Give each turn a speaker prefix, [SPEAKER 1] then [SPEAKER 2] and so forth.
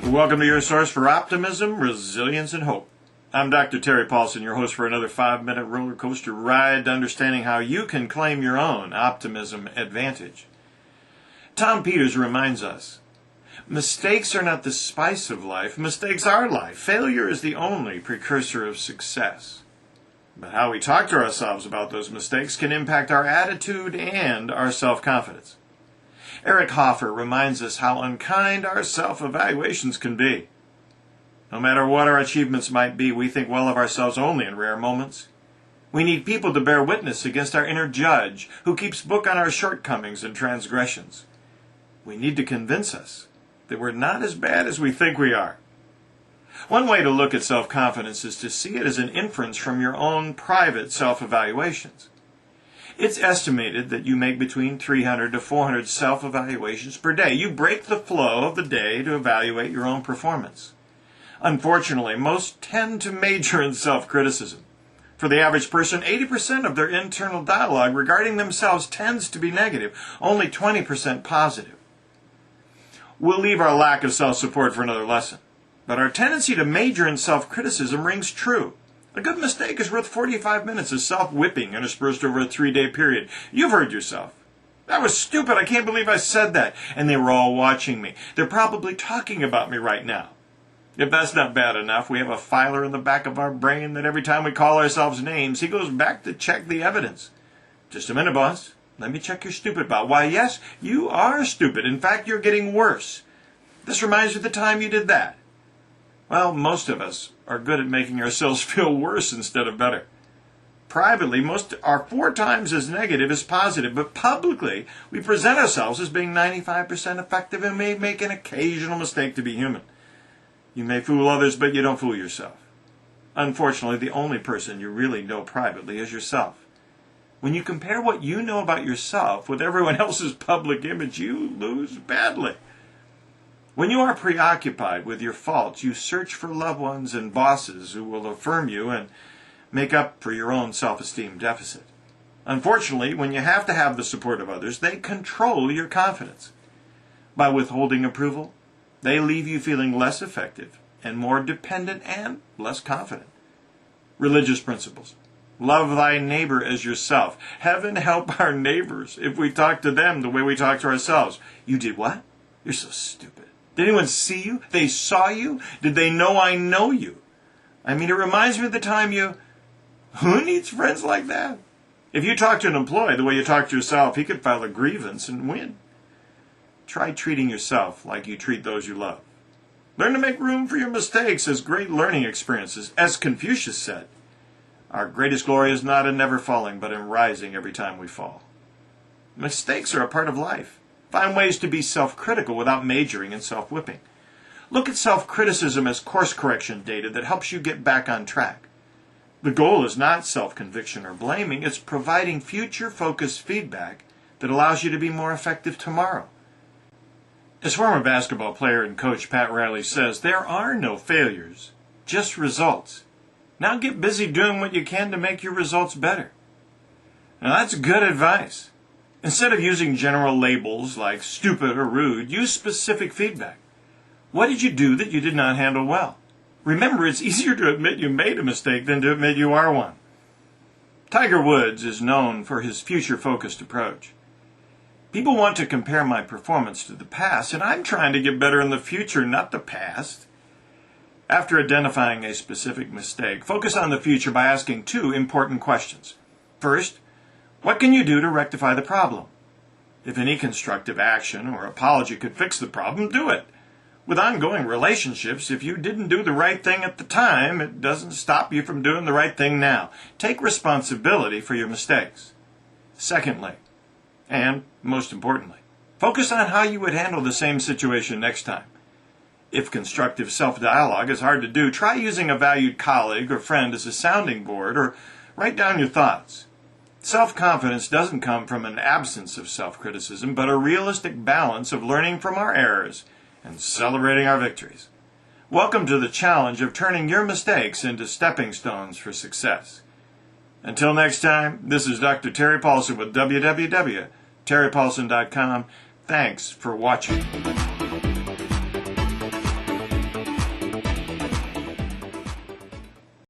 [SPEAKER 1] Welcome to your source for optimism, resilience, and hope. I'm Dr. Terry Paulson, your host for another 5-minute roller coaster ride to understanding how you can claim your own optimism advantage. Tom Peters reminds us, mistakes are not the spice of life, mistakes are life. Failure is the only precursor of success. But how we talk to ourselves about those mistakes can impact our attitude and our self-confidence. Eric Hoffer reminds us how unkind our self-evaluations can be. No matter what our achievements might be, we think well of ourselves only in rare moments. We need people to bear witness against our inner judge, who keeps book on our shortcomings and transgressions. We need to convince us that we're not as bad as we think we are. One way to look at self-confidence is to see it as an inference from your own private self-evaluations. It's estimated that you make between 300 to 400 self-evaluations per day. You break the flow of the day to evaluate your own performance. Unfortunately, most tend to major in self-criticism. For the average person, 80% of their internal dialogue regarding themselves tends to be negative, only 20% positive. We'll leave our lack of self-support for another lesson, but our tendency to major in self-criticism rings true. A good mistake is worth 45 minutes of self-whipping interspersed over a 3-day period. You've heard yourself. That was stupid. I can't believe I said that. And they were all watching me. They're probably talking about me right now. If that's not bad enough, we have a filer in the back of our brain that every time we call ourselves names, he goes back to check the evidence. Just a minute, boss. Let me check your stupid bot. Why, yes, you are stupid. In fact, you're getting worse. This reminds you of the time you did that. Well, most of us are good at making ourselves feel worse instead of better. Privately, most are 4 times as negative as positive, but publicly, we present ourselves as being 95% effective and may make an occasional mistake to be human. You may fool others, but you don't fool yourself. Unfortunately, the only person you really know privately is yourself. When you compare what you know about yourself with everyone else's public image, you lose badly. When you are preoccupied with your faults, you search for loved ones and bosses who will affirm you and make up for your own self-esteem deficit. Unfortunately, when you have to have the support of others, they control your confidence. By withholding approval, they leave you feeling less effective and more dependent and less confident. Religious principles. Love thy neighbor as yourself. Heaven help our neighbors if we talk to them the way we talk to ourselves. You did what? You're so stupid. Did anyone see you? They saw you? Did they know I know you? I mean, it reminds me of the time who needs friends like that? If you talk to an employee the way you talk to yourself, he could file a grievance and win. Try treating yourself like you treat those you love. Learn to make room for your mistakes as great learning experiences. As Confucius said, our greatest glory is not in never falling, but in rising every time we fall. Mistakes are a part of life. Find ways to be self-critical without majoring in self-whipping. Look at self-criticism as course correction data that helps you get back on track. The goal is not self-conviction or blaming, it's providing future-focused feedback that allows you to be more effective tomorrow. As former basketball player and coach Pat Riley says, there are no failures, just results. Now get busy doing what you can to make your results better. Now that's good advice. Instead of using general labels like stupid or rude, use specific feedback. What did you do that you did not handle well? Remember, it's easier to admit you made a mistake than to admit you are one. Tiger Woods is known for his future-focused approach. People want to compare my performance to the past, and I'm trying to get better in the future, not the past. After identifying a specific mistake, focus on the future by asking 2 important questions. First, what can you do to rectify the problem? If any constructive action or apology could fix the problem, do it. With ongoing relationships, if you didn't do the right thing at the time, it doesn't stop you from doing the right thing now. Take responsibility for your mistakes. Secondly, and most importantly, focus on how you would handle the same situation next time. If constructive self-dialogue is hard to do, try using a valued colleague or friend as a sounding board, or write down your thoughts. Self-confidence doesn't come from an absence of self-criticism, but a realistic balance of learning from our errors and celebrating our victories. Welcome to the challenge of turning your mistakes into stepping stones for success. Until next time, this is Dr. Terry Paulson with www.terrypaulson.com. Thanks for watching.